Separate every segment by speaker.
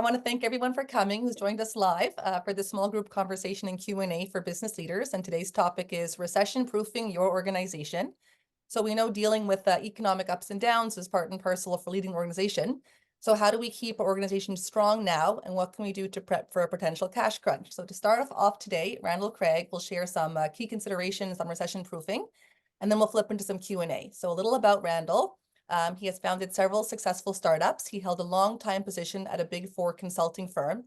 Speaker 1: I want to thank everyone for coming who's joined us live for this small group conversation and Q&A for business leaders. And today's topic is recession-proofing your organization. So we know dealing with economic ups and downs is part and parcel for leading organization. So how do we keep our organization strong now, and what can we do to prep for a potential cash crunch? So to start off today, Randall Craig will share some key considerations on recession-proofing, and then we'll flip into some Q&A. So a little about Randall. He has founded several successful startups. He held a long-time position at a Big Four consulting firm.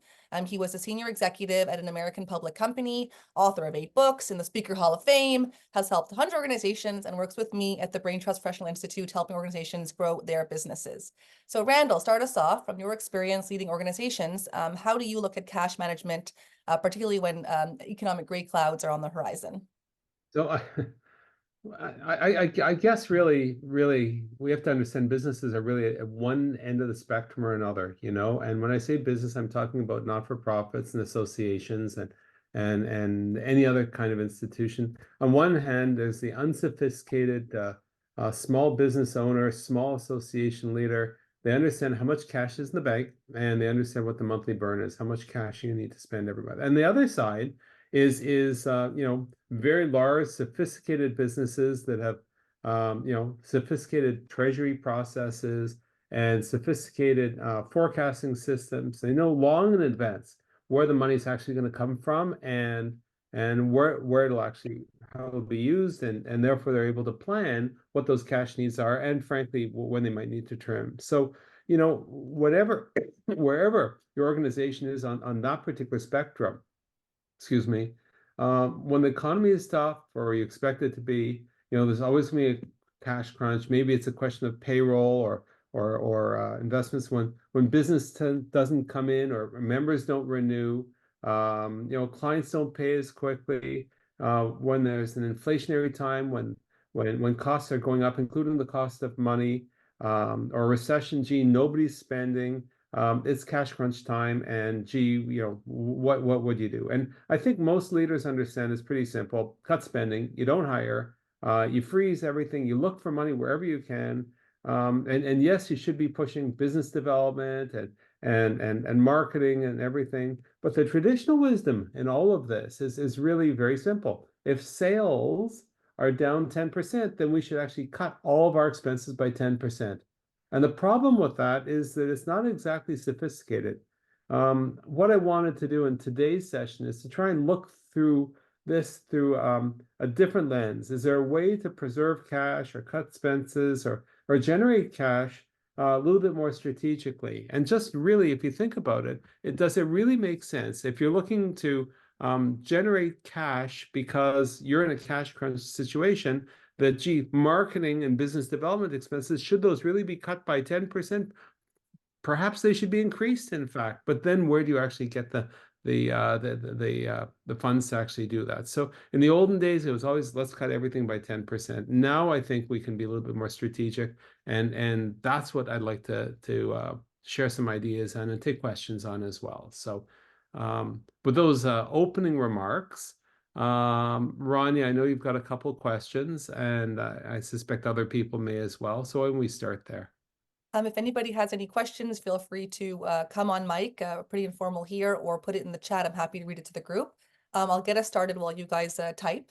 Speaker 1: He was a senior executive at an American public company, author of 8 books in the Speaker Hall of Fame, has helped 100 organizations, and works with me at the BrainTrust Professional Institute, helping organizations grow their businesses. So Randall, start us off from your experience leading organizations. How do you look at cash management, particularly when economic gray clouds are on the horizon?
Speaker 2: So I guess really we have to understand businesses are really at one end of the spectrum or another, And when I say business, I'm talking about not-for-profits and associations and any other kind of institution. On one hand, there's the unsophisticated small business owner, small association leader. They understand how much cash is in the bank, and they understand what the monthly burn is, how much cash you need to spend every month. And the other side is very large, sophisticated businesses that have sophisticated treasury processes and sophisticated forecasting systems. They know long in advance where the money is actually going to come from and where it'll actually how it'll be used, and therefore they're able to plan what those cash needs are, and frankly when they might need to trim. So wherever your organization is on that particular spectrum, excuse me, when the economy is tough or you expect it to be, there's always going to be a cash crunch. Maybe it's a question of payroll or investments when business doesn't come in or members don't renew, clients don't pay as quickly, when there's an inflationary time, when costs are going up, including the cost of money, or recession, nobody's spending. It's cash crunch time, and what would you do? And I think most leaders understand it's pretty simple. Cut spending. You don't hire. You freeze everything. You look for money wherever you can. And yes, you should be pushing business development and marketing and everything. But the traditional wisdom in all of this is really very simple. If sales are down 10%, then we should actually cut all of our expenses by 10%. And the problem with that is that it's not exactly sophisticated. What I wanted to do in today's session is to try and look through this through a different lens. Is there a way to preserve cash or cut expenses or generate cash a little bit more strategically? And just really, if you think about it, does it really make sense? If you're looking to generate cash because you're in a cash crunch situation, that marketing and business development expenses, should those really be cut by 10%? Perhaps they should be increased, in fact. But then where do you actually get the funds to actually do that? So in the olden days, it was always let's cut everything by 10%. Now I think we can be a little bit more strategic, and that's what I'd like to share some ideas on and take questions on as well. So with those opening remarks, Ronja, I know you've got a couple of questions, and I suspect other people may as well. So why don't we start there?
Speaker 1: If anybody has any questions, feel free to come on mic, pretty informal here, or put it in the chat. I'm happy to read it to the group. I'll get us started while you guys type.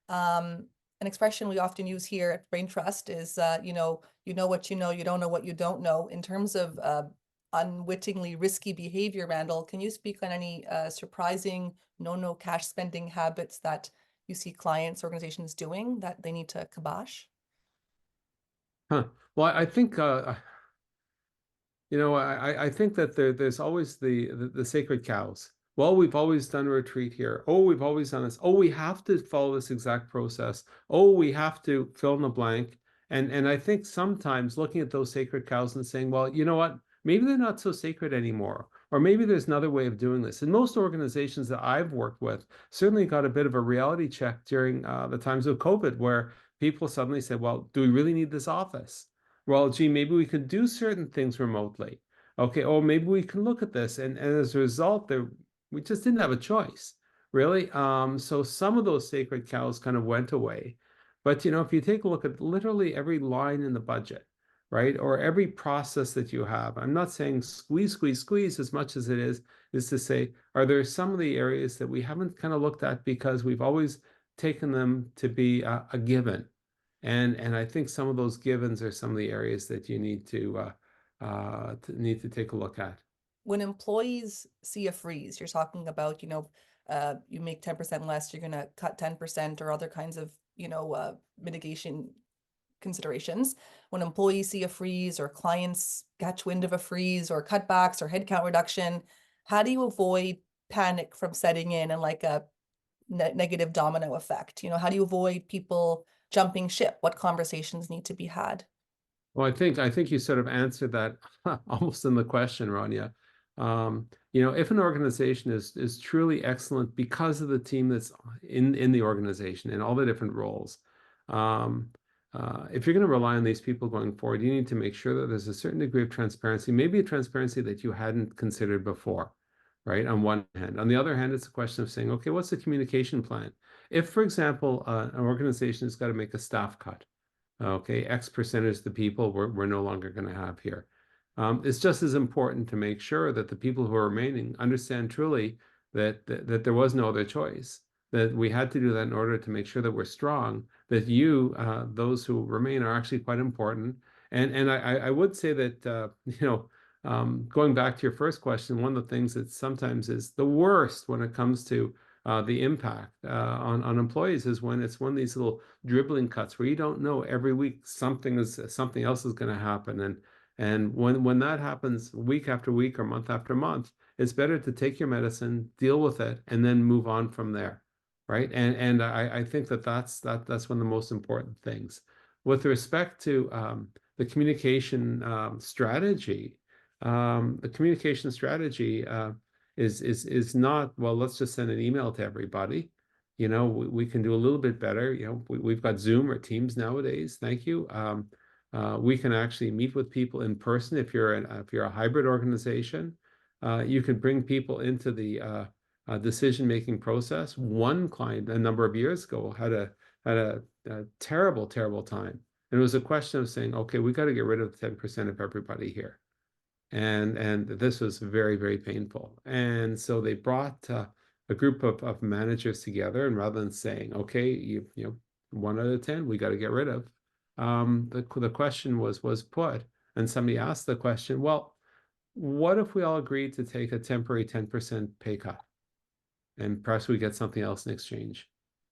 Speaker 1: An expression we often use here at BrainTrust is, you know what you know, you don't know what you don't know. In terms of unwittingly risky behavior, Randall, can you speak on any surprising no cash spending habits that you see clients, organizations doing that they need to kibosh?
Speaker 2: Well, I think I think that there's always the sacred cows. Well, we've always done a retreat here. Oh, we've always done this. Oh, we have to follow this exact process. Oh, we have to fill in the blank. And I think sometimes looking at those sacred cows and saying, well, you know what? Maybe they're not so sacred anymore. Or maybe there's another way of doing this. And most organizations that I've worked with certainly got a bit of a reality check during the times of COVID, where people suddenly said, well, do we really need this office? Well, maybe we could do certain things remotely. Okay, or maybe we can look at this. And as a result, we just didn't have a choice, really. So some of those sacred cows kind of went away. But, if you take a look at literally every line in the budget, right? Or every process that you have. I'm not saying squeeze, squeeze, squeeze as much as it is to say, are there some of the areas that we haven't kind of looked at because we've always taken them to be a given? And I think some of those givens are some of the areas that you need to take a look at.
Speaker 1: When employees see a freeze, you're talking about, you make 10% less, you're going to cut 10% or other kinds of, mitigation considerations. When employees see a freeze or clients catch wind of a freeze or cutbacks or headcount reduction, how do you avoid panic from setting in and like a negative domino effect? How do you avoid people jumping ship? What conversations need to be had?
Speaker 2: Well, I think you sort of answered that almost in the question, Ronja. If an organization is truly excellent because of the team that's in the organization and all the different roles, um, if you're going to rely on these people going forward, you need to make sure that there's a certain degree of transparency, maybe a transparency that you hadn't considered before, right? On one hand. On the other hand, it's a question of saying, okay, what's the communication plan? If, for example, an organization has got to make a staff cut, okay, X percentage of the people we're no longer going to have here. It's just as important to make sure that the people who are remaining understand truly that there was no other choice, that we had to do that in order to make sure that we're strong, that those who remain are actually quite important. And I would say that, going back to your first question, one of the things that sometimes is the worst when it comes to the impact on employees is when it's one of these little dribbling cuts where you don't know every week something else is going to happen, and when that happens week after week or month after month, it's better to take your medicine, deal with it, and then move on from there, right? And I think that's one of the most important things with respect to the communication strategy. The communication strategy is not, well, let's just send an email to everybody. We can do a little bit better. We've got Zoom or Teams nowadays. Thank you. We can actually meet with people in person if you're a hybrid organization. You can bring people into the decision-making process. One client a number of years ago had a terrible, terrible time. And it was a question of saying, okay, we got to get rid of 10% of everybody here. And this was very, very painful. And so they brought a group of managers together, and rather than saying, okay, 1 out of 10 we got to get rid of, the question was put, and somebody asked the question, well, what if we all agreed to take a temporary 10% pay cut, and perhaps we get something else in exchange?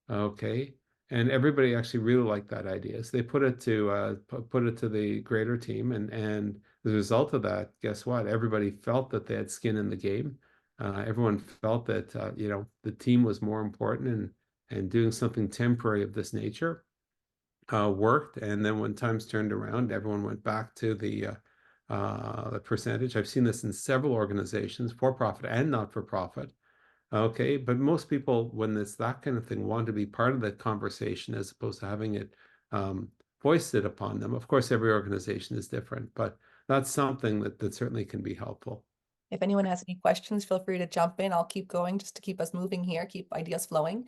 Speaker 2: Okay. And everybody actually really liked that idea. So they put it to the greater team, and as a result of that, guess what? Everybody felt that they had skin in the game. Everyone felt that the team was more important, and doing something temporary of this nature worked. And then when times turned around, everyone went back to the percentage. I've seen this in several organizations, for profit and not for profit. Okay, but most people, when it's that kind of thing, want to be part of that conversation as opposed to having it foisted upon them. Of course, every organization is different, but that's something that certainly can be helpful.
Speaker 1: If anyone has any questions, feel free to jump in. I'll keep going just to keep us moving here, keep ideas flowing.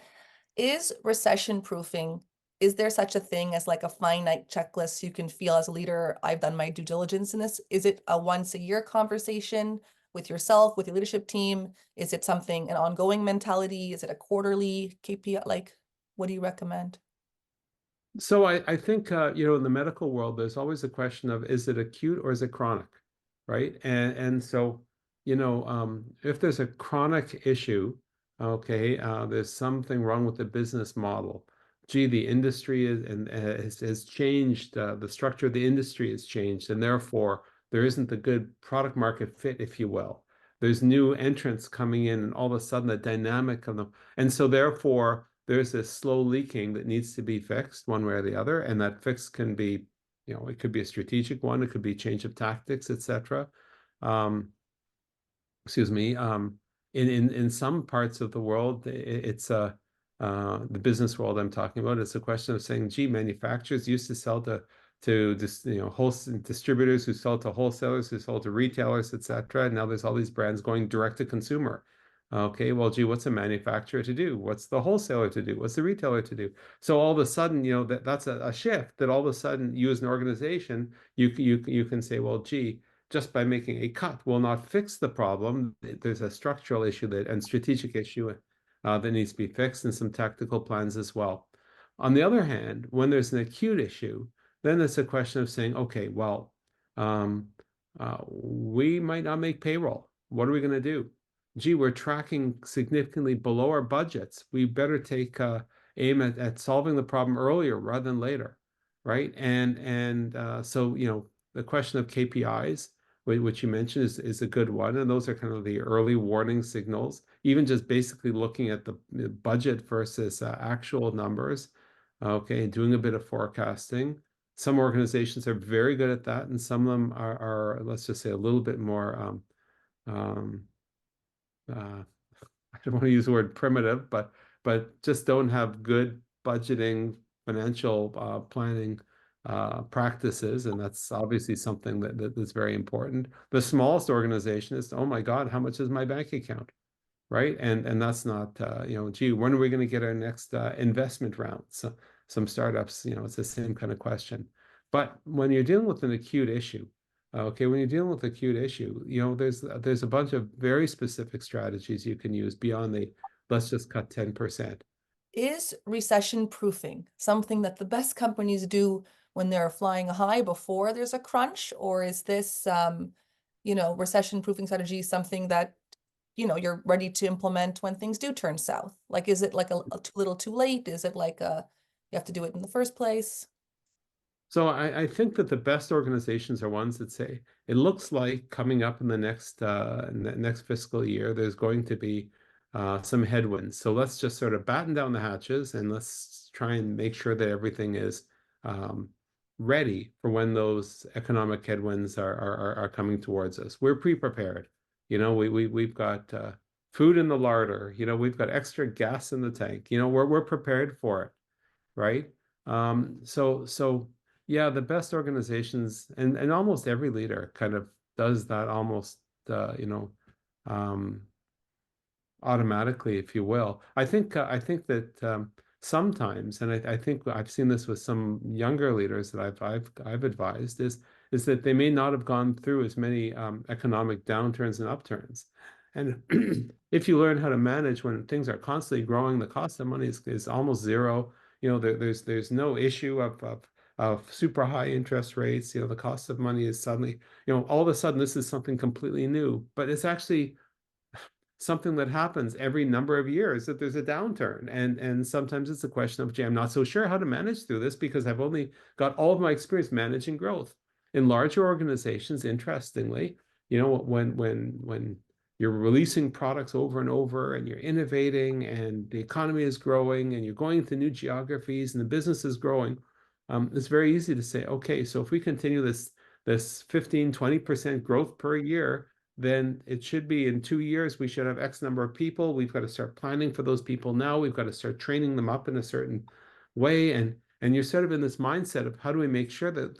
Speaker 1: Is recession proofing, is there such a thing as like a finite checklist you can feel as a leader, I've done my due diligence in this? Is it a once a year conversation with yourself, with your leadership team? Is it something, an ongoing mentality? Is it a quarterly KPI? Like, what do you recommend?
Speaker 2: So I think, in the medical world, there's always a question of, is it acute or is it chronic, right? And so, if there's a chronic issue, okay, there's something wrong with the business model. Gee, the industry has changed, the structure of the industry has changed, and therefore there isn't the good product market fit, if you will. There's new entrants coming in, and all of a sudden the dynamic of them, and so therefore there's this slow leaking that needs to be fixed one way or the other, and that fix can be, it could be a strategic one, it could be change of tactics, etc. Excuse me. In some parts of the world, it's the business world I'm talking about. It's a question of saying, gee, manufacturers used to sell to just wholesale distributors who sell to wholesalers who sell to retailers, etc. And now there's all these brands going direct to consumer. Okay, well, gee, what's a manufacturer to do? What's the wholesaler to do? What's the retailer to do? So all of a sudden, that's a shift that all of a sudden you as an organization, you can say, well, gee, just by making a cut will not fix the problem. There's a structural issue and strategic issue that needs to be fixed, and some tactical plans as well. On the other hand, when there's an acute issue, then it's a question of saying, okay, well, um, we might not make payroll. What are we going to do? Gee, we're tracking significantly below our budgets. We better take aim at solving the problem earlier rather than later, right? So the question of KPIs, which you mentioned, is a good one, and those are kind of the early warning signals. Even just basically looking at the budget versus actual numbers, okay, and doing a bit of forecasting. Some organizations are very good at that, and some of them are let's just say, a little bit more um, uh, I don't want to use the word primitive, but just don't have good budgeting, financial planning practices, and that's obviously something that's very important. The smallest organization is, oh my God, how much is my bank account, right? And that's not, gee, when are we going to get our next investment round? So some startups, it's the same kind of question. But when you're dealing with an acute issue, okay, when you're dealing with acute issue, there's a bunch of very specific strategies you can use beyond the let's just cut 10%.
Speaker 1: Is recession proofing something that the best companies do when they're flying high before there's a crunch? Or is this, recession proofing strategy something that, you're ready to implement when things do turn south? Like, is it like a too little too late? Is it like you have to do it in the first place?
Speaker 2: So I think that the best organizations are ones that say it looks like coming up in the next fiscal year, there's going to be some headwinds. So let's just sort of batten down the hatches and let's try and make sure that everything is um, ready for when those economic headwinds are coming towards us. We're pre-prepared. We've got food in the larder. We've got extra gas in the tank. We're prepared for it, right? So yeah, the best organizations and almost every leader kind of does that almost um automatically, if you will. I think that sometimes, and I think I've seen this with some younger leaders that I've advised, is that they may not have gone through as many economic downturns and upturns. And if you learn how to manage when things are constantly growing, the cost of money is almost zero. There's no issue of super high interest rates. The cost of money is suddenly, all of a sudden this is something completely new, but it's actually something that happens every number of years, that there's a downturn. And sometimes it's a question of, gee, I'm not so sure how to manage through this because I've only got all of my experience managing growth. In larger organizations, interestingly, when you're releasing products over and over and you're innovating and the economy is growing and you're going to new geographies and the business is growing, it's very easy to say, okay, so if we continue this 15-20% growth per year, then it should be in 2 years, we should have X number of people. We've got to start planning for those people now. We've got to start training them up in a certain way. And you're sort of in this mindset of how do we make sure that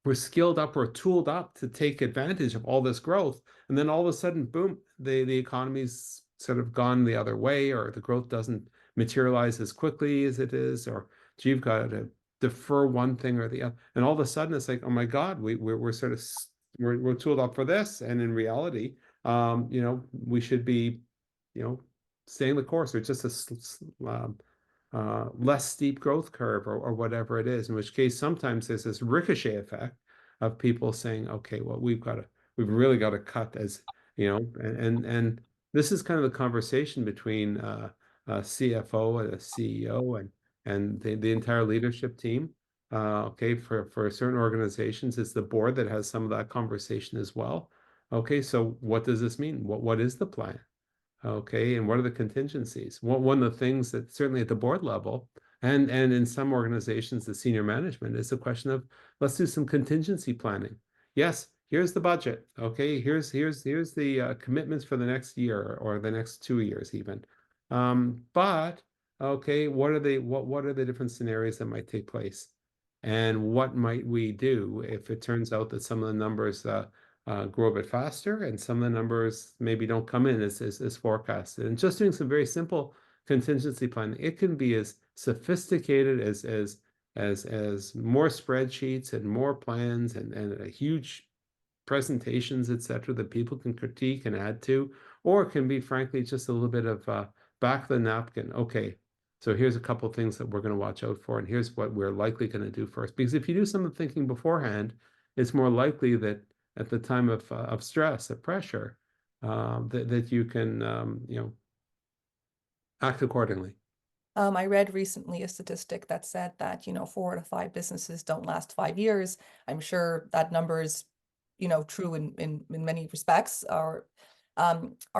Speaker 2: we're skilled up or tooled up to take advantage of all this growth. And then all of a sudden, boom, the economy's sort of gone the other way, or the growth doesn't materialize as quickly as it is, or gee, you've got to defer one thing or the other. And all of a sudden it's like, oh my God, we're sort of we're tooled up for this. And in reality, we should be, staying the course, or just less steep growth curve, or whatever it is, in which case sometimes there's this ricochet effect of people saying, okay, well, we've really got to cut, as and this is kind of the conversation between a CFO and a CEO and the entire leadership team. Okay, for certain organizations, it's the board that has some of that conversation as well. Okay, so what does this mean? What is the plan? Okay, and what are the contingencies? One of the things that certainly at the board level and in some organizations, the senior management, is a question of, let's do some contingency planning. Yes, here's the budget. Okay, here's the commitments for the next year or the next 2 years even. But okay, what are the different scenarios that might take place? And what might we do if it turns out that some of the numbers grow a bit faster, and some of the numbers maybe don't come in as forecasted. And just doing some very simple contingency planning, it can be as sophisticated as more spreadsheets and more plans and a huge presentations, etc., that people can critique and add to, or it can be, frankly, just a little bit of back of the napkin. Okay, so here's a couple of things that we're going to watch out for, and here's what we're likely going to do first. Because if you do some of the thinking beforehand, it's more likely that at the time of stress, of pressure, that you can act accordingly.
Speaker 1: I read recently a statistic that said that, 4 to 5 businesses don't last 5 years. I'm sure that number is, true in many respects. Are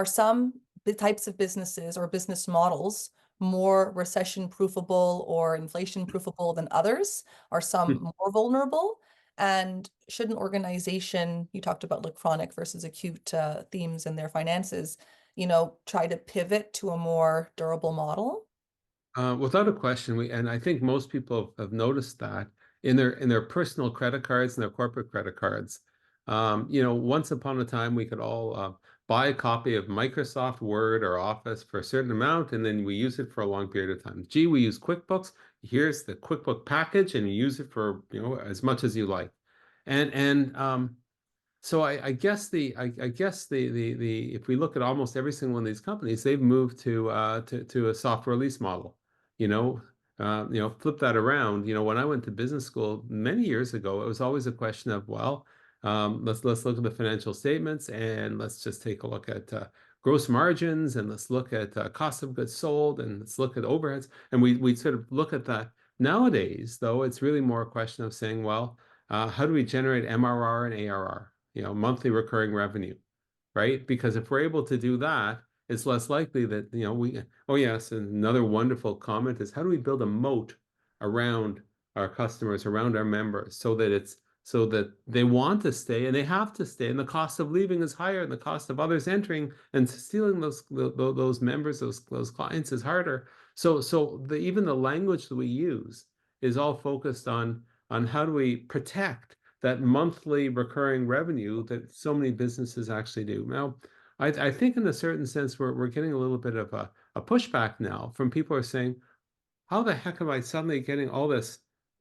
Speaker 1: some types of businesses or business models more recession proofable or inflation proofable than others? Are some more vulnerable? And should an organization, you talked about like chronic versus acute themes in their finances, try to pivot to a more durable model?
Speaker 2: Without a question, and I think most people have noticed that in their personal credit cards and their corporate credit cards. Once upon a time, we could all buy a copy of Microsoft Word or Office for a certain amount, and then we use it for a long period of time. Gee, we use QuickBooks. Here's the QuickBook package, and you use it for as much as you like. And so I guess the if we look at almost every single one of these companies, they've moved to a software lease model. You know, flip that around. When I went to business school many years ago, it was always a question of, well, let's look at the financial statements, and let's just take a look at gross margins, and let's look at cost of goods sold, and let's look at overheads, and we sort of look at that. Nowadays, though, it's really more a question of saying, well, how do we generate MRR and ARR? Monthly recurring revenue, right? Because if we're able to do that, it's less likely that, oh yes, and another wonderful comment is, how do we build a moat around our customers, around our members, so that they want to stay and they have to stay, and the cost of leaving is higher, and the cost of others entering and stealing those members, those clients, is harder. So even the language that we use is all focused on how do we protect that monthly recurring revenue that so many businesses actually do. Now, I think in a certain sense, we're getting a little bit of a pushback now from people who are saying, how the heck am I suddenly getting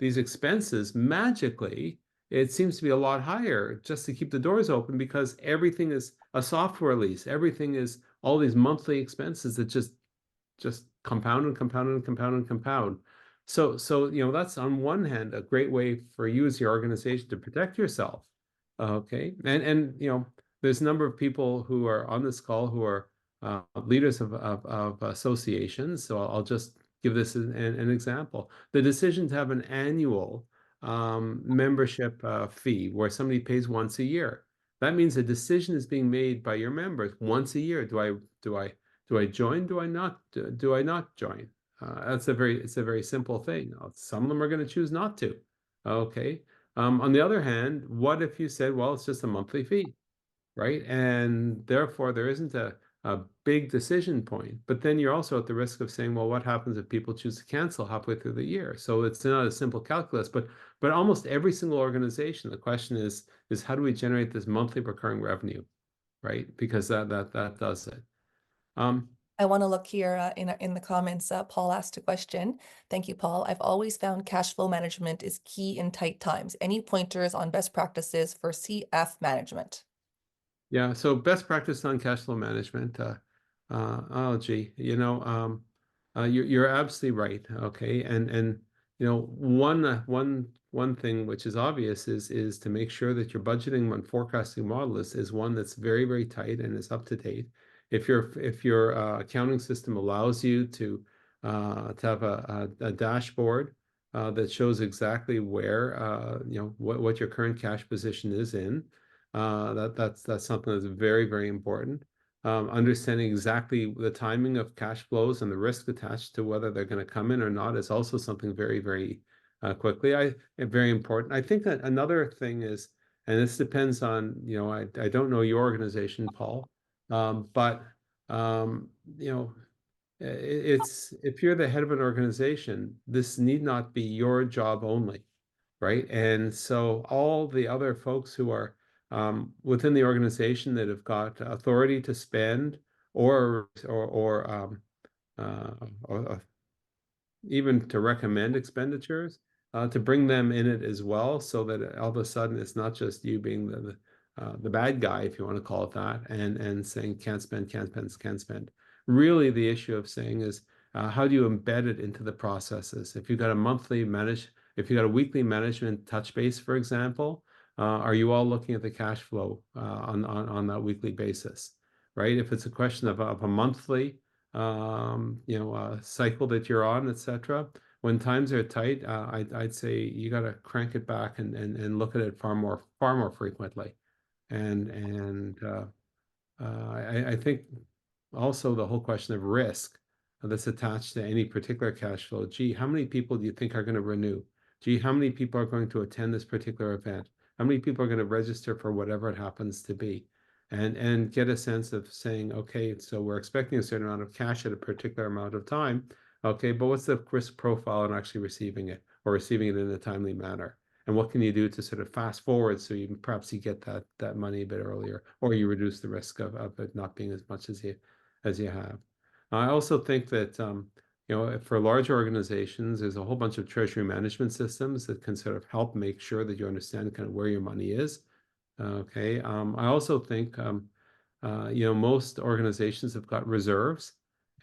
Speaker 2: these expenses magically? It seems to be a lot higher just to keep the doors open, because everything is a software lease. Everything is all these monthly expenses that just compound and compound and compound and compound. So that's on one hand a great way for you as your organization to protect yourself. Okay, and there's a number of people who are on this call who are leaders of associations. So I'll just give this an example. The decision to have an annual membership fee where somebody pays once a year. That means a decision is being made by your members once a year. Do I join? Do I not? Do I not join? It's a very simple thing. Some of them are going to choose not to. Okay. On the other hand, what if you said, well, it's just a monthly fee, right? And therefore there isn't a big decision point. But then you're also at the risk of saying, well, what happens if people choose to cancel halfway through the year? So it's not a simple calculus, but almost every single organization, the question is how do we generate this monthly recurring revenue, right? Because that does it.
Speaker 1: I want to look here in the comments. Paul asked a question. Thank you, Paul. I've always found cash flow management is key in tight times. Any pointers on best practices for CF management?
Speaker 2: Yeah, so best practice on cash flow management. Oh, gee, you're absolutely right. Okay, and one thing which is obvious is to make sure that your budgeting and forecasting model is one that's very, very tight and is up to date. If your accounting system allows you to have a dashboard that shows exactly where what your current cash position is in. That's something that's very, very important. Understanding exactly the timing of cash flows and the risk attached to whether they're going to come in or not is also something very, very very important. I think that another thing is, and this depends on, I don't know your organization, Paul, but it's if you're the head of an organization, this need not be your job only, right? And so all the other folks who are within the organization that have got authority to spend or even to recommend expenditures, to bring them in it as well, so that all of a sudden it's not just you being the bad guy, if you want to call it that, and saying can't spend, can't spend, can't spend. Really, the issue of saying is how do you embed it into the processes? If you've got if you've got a weekly management touch base, for example, are you all looking at the cash flow on that weekly basis, right? If it's a question of a monthly cycle that you're on, etc. When times are tight, I'd say you got to crank it back and look at it far more frequently. I think also the whole question of risk that's attached to any particular cash flow. Gee, how many people do you think are going to renew? Gee, how many people are going to attend this particular event? How many people are going to register for whatever it happens to be? And get a sense of saying, okay, so we're expecting a certain amount of cash at a particular amount of time. Okay, but what's the risk profile on actually receiving it, or receiving it in a timely manner? And what can you do to sort of fast forward so you perhaps you get that money a bit earlier, or you reduce the risk of it not being as much as you have. I also think that for large organizations, there's a whole bunch of treasury management systems that can sort of help make sure that you understand kind of where your money is. Okay. I also think most organizations have got reserves,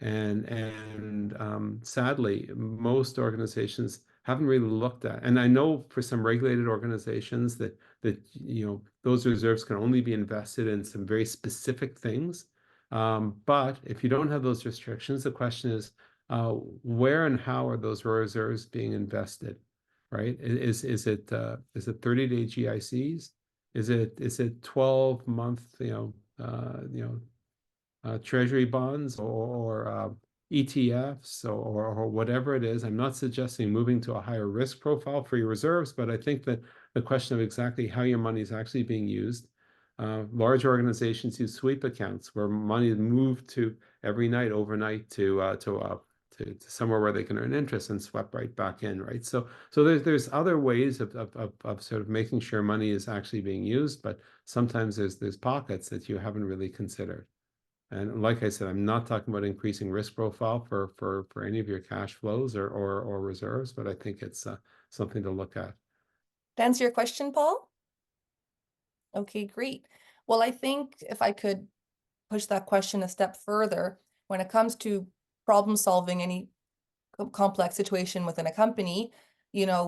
Speaker 2: and sadly, most organizations haven't really looked at. And I know for some regulated organizations that those reserves can only be invested in some very specific things. But if you don't have those restrictions, the question is, where and how are those reserves being invested, right? Is it 30-day GICs? Is it 12-month treasury bonds or ETFs or whatever it is? I'm not suggesting moving to a higher risk profile for your reserves, but I think that the question of exactly how your money is actually being used. Large organizations use sweep accounts where money is moved to every night overnight to somewhere where they can earn interest and swept right back in, right? So there's other ways of sort of making sure money is actually being used, but sometimes there's pockets that you haven't really considered. And like I said, I'm not talking about increasing risk profile for any of your cash flows or reserves, but I think it's something to look at.
Speaker 1: To answer your question, Paul? Okay, great. Well, I think if I could push that question a step further, when it comes to problem solving any complex situation within a company,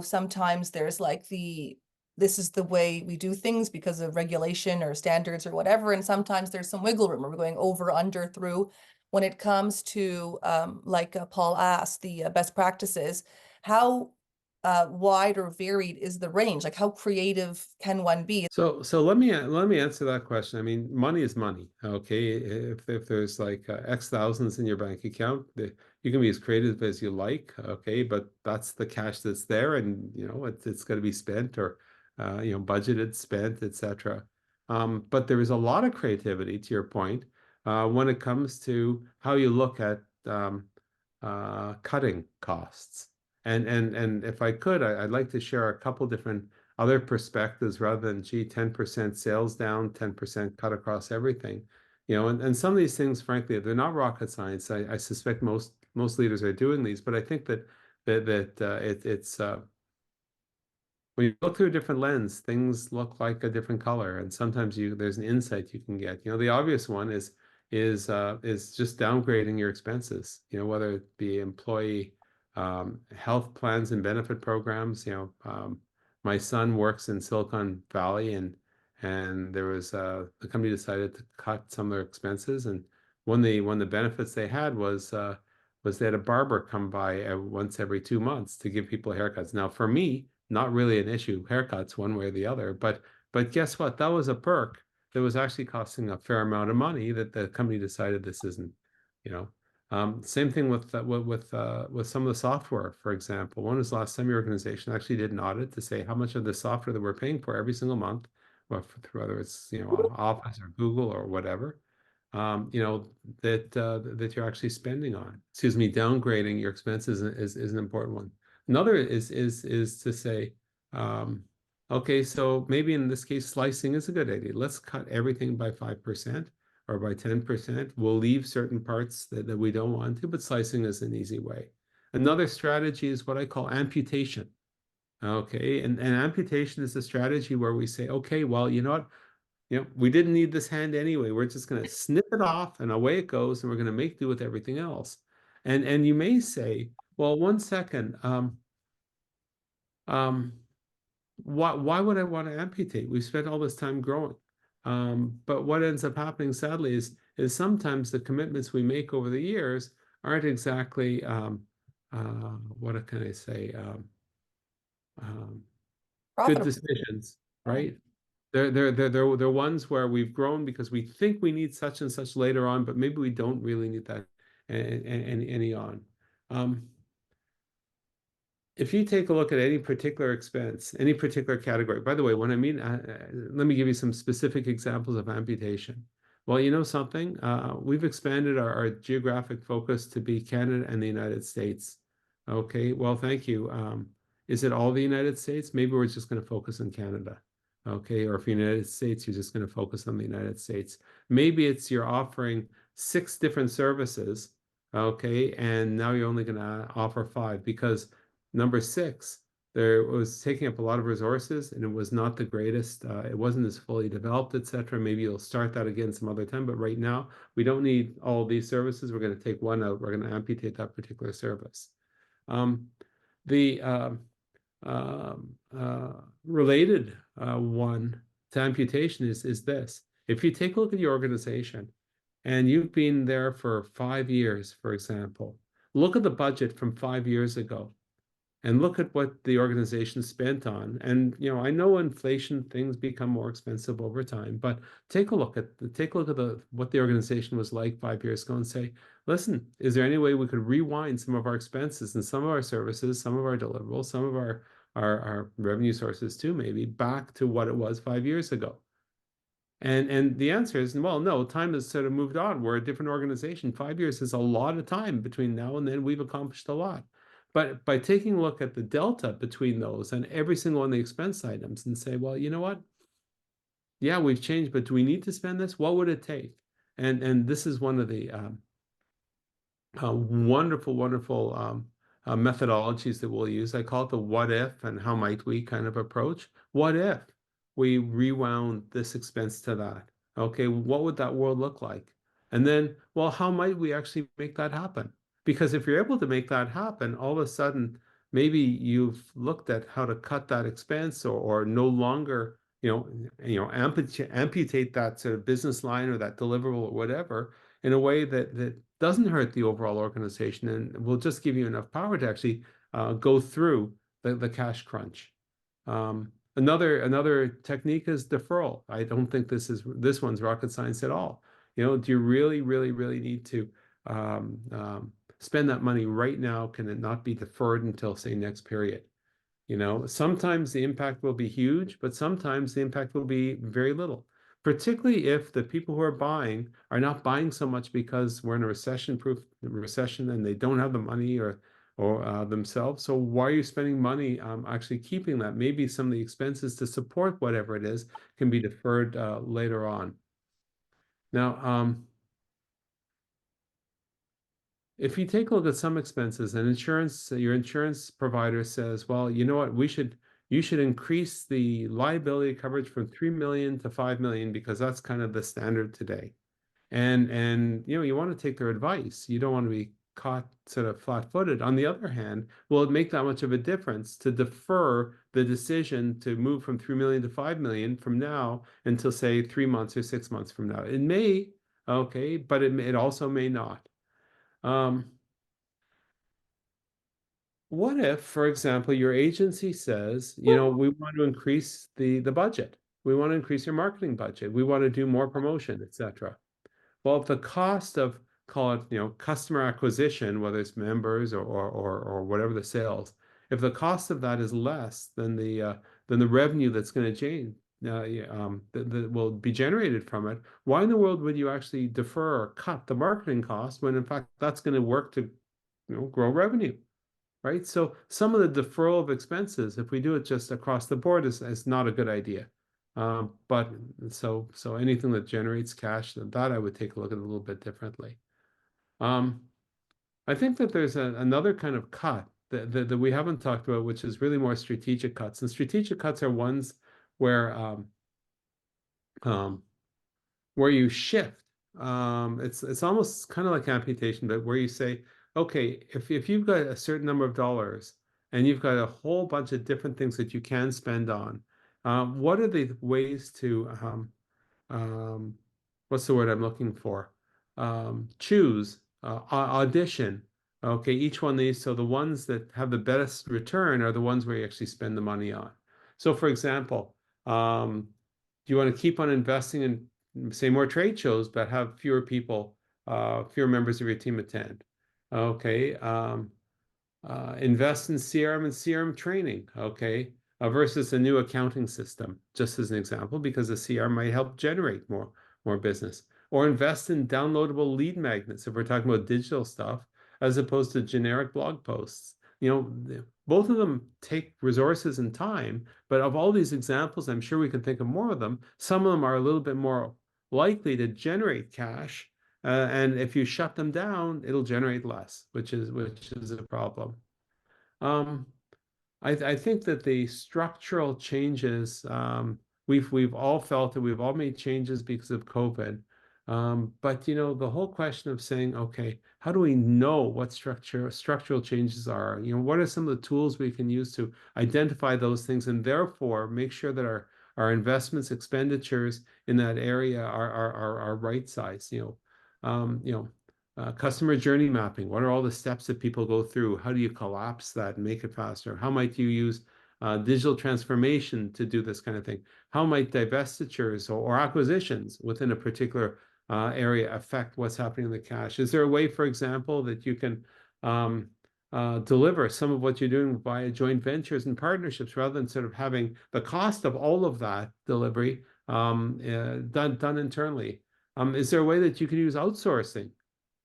Speaker 1: sometimes there's like this is the way we do things because of regulation or standards or whatever. And sometimes there's some wiggle room where we're going over, under, through. When it comes to, like Paul asked, the best practices, how wide or varied is the range? Like how creative can one be?
Speaker 2: So let me answer that question. I mean, money is money. Okay, if there's like X thousands in your bank account, you can be as creative as you like. Okay, but that's the cash that's there, and it's going to be spent or budgeted, spent, etc. But there is a lot of creativity, to your point, when it comes to how you look at cutting costs. And if I could, I'd like to share a couple different other perspectives rather than, gee, 10% sales down, 10% cut across everything. And some of these things, frankly, they're not rocket science. I suspect most leaders are doing these, but I think that it's when you look through a different lens, things look like a different color, and sometimes there's an insight you can get. The obvious one is just downgrading your expenses. Whether it be employee health plans and benefit programs. My son works in Silicon Valley, and there was the company decided to cut some of their expenses, and one of the benefits they had was they had a barber come by once every 2 months to give people haircuts. Now, for me, not really an issue, haircuts one way or the other, but guess what? That was a perk that was actually costing a fair amount of money that the company decided this isn't, same thing with some of the software, for example. When was the last time your organization actually did an audit to say how much of the software that we're paying for every single month, whether it's Office or Google or whatever, that you're actually spending on. Excuse me, downgrading your expenses is an important one. Another is to say, Okay, so maybe in this case, slicing is a good idea. Let's cut everything by 5% or by 10%. We'll leave certain parts that we don't want to, but slicing is an easy way. Another strategy is what I call amputation. Okay, and amputation is a strategy where we say, okay, well, you know what? We didn't need this hand anyway. We're just going to snip it off and away it goes, and we're going to make do with everything else. And you may say, well, one second, um, why would I want to amputate? We spent all this time growing. But what ends up happening, sadly, is sometimes the commitments we make over the years aren't exactly what can I say? Um, Good
Speaker 1: Profitable.
Speaker 2: decisions,
Speaker 1: Yeah.
Speaker 2: right? They're ones where we've grown because we think we need such and such later on, but maybe we don't really need that any on. Um, if you take a look at any particular expense, any particular category, by the way, when I mean, let me give you some specific examples of amputation. Well, you know something? We've expanded our geographic focus to be Canada and the United States. Okay, well, thank you. Is it all the United States? Maybe we're just going to focus on Canada. Okay, or if you're United States, you're just going to focus on the United States. Maybe it's you're offering 6 different services, okay, and now you're only going to offer 5 because number 6, there was taking up a lot of resources and it was not the greatest. It wasn't as fully developed, etc. Maybe you'll start that again some other time, but right now we don't need all these services. We're going to take one out. We're going to amputate that particular service. The related one to amputation is this. If you take a look at your organization and you've been there for 5 years, for example, look at the budget from 5 years ago and look at what the organization spent on. And I know inflation, things become more expensive over time, but take a look at what the organization was like 5 years ago and say, listen, is there any way we could rewind some of our expenses and some of our services, some of our deliverables, some of our revenue sources too, maybe back to what it was 5 years ago? And the answer is, well, no, time has sort of moved on. We're a different organization. 5 years is a lot of time between now and then. We've accomplished a lot. But by taking a look at the delta between those and every single one of the expense items and say, well, you know what? Yeah, we've changed, but do we need to spend this? What would it take? And this is one of the wonderful methodologies that we'll use. I call it the what if and how might we kind of approach. What if we rewound this expense to that? Okay, what would that world look like? And then, well, how might we actually make that happen? Because if you're able to make that happen, all of a sudden, maybe you've looked at how to cut that expense or no longer, amputate that sort of business line or that deliverable or whatever in a way that doesn't hurt the overall organization and will just give you enough power to actually go through the cash crunch. Another technique is deferral. I don't think this one's rocket science at all. Do you really, really, really need to spend that money right now? Can it not be deferred until, say, next period? Sometimes the impact will be huge, but sometimes the impact will be very little, particularly if the people who are buying are not buying so much because we're in a recession-proof recession and they don't have the money or themselves. So why are you spending money actually keeping that? Maybe some of the expenses to support whatever it is can be deferred later on. Now, if you take a look at some expenses and your insurance provider says, well, you know what, you should increase the liability coverage from 3 million to 5 million because that's kind of the standard today. And you want to take their advice. You don't want to be caught sort of flat-footed. On the other hand, will it make that much of a difference to defer the decision to move from 3 million to 5 million from now until, say, 3 months or 6 months from now? It may, okay, but it also may not. What if, for example, your agency says, we want to increase the budget. We want to increase your marketing budget. We want to do more promotion, etc. Well, if the cost of, call it, customer acquisition, whether it's members or whatever the sales, if the cost of that is less than the revenue that's going to change, that will be generated from it, why in the world would you actually defer or cut the marketing cost when in fact that's going to work to grow revenue? right? So some of the deferral of expenses, if we do it just across the board, is not a good idea. But so anything that generates cash, that I would take a look at a little bit differently. Um, I think that there's another kind of cut that we haven't talked about, which is really more strategic cuts. And strategic cuts are ones where um, where you shift. It's almost kind of like amputation, but where you say, okay, if you've got a certain number of dollars and you've got a whole bunch of different things that you can spend on, what are the ways to um, what's the word I'm looking for? Choose, audition. Okay, each one of these. So the ones that have the best return are the ones where you actually spend the money on. So, for example, do you want to keep on investing in, say, more trade shows, but have fewer people, fewer members of your team attend? Okay. Invest in CRM and CRM training, okay, versus a new accounting system, just as an example, because the CRM might help generate more business. Or invest in downloadable lead magnets if we're talking about digital stuff, as opposed to generic blog posts. You know, both of them take resources and time, but of all these examples, I'm sure we can think of more of them. Some of them are a little bit more likely to generate cash, and if you shut them down, it'll generate less, which is a problem. Um, I think that the structural changes, we've all felt that we've all made changes because of COVID. But the whole question of saying, okay, how do we know what structural changes are? What are some of the tools we can use to identify those things and therefore make sure that our investments, expenditures in that area are right size, customer journey mapping. What are all the steps that people go through? How do you collapse that and make it faster? How might you use digital transformation to do this kind of thing? How might divestitures or acquisitions within a particular area affect what's happening in the cash? Is there a way, for example, that you can deliver some of what you're doing via joint ventures and partnerships rather than sort of having the cost of all of that delivery done internally? Is there a way that you can use outsourcing?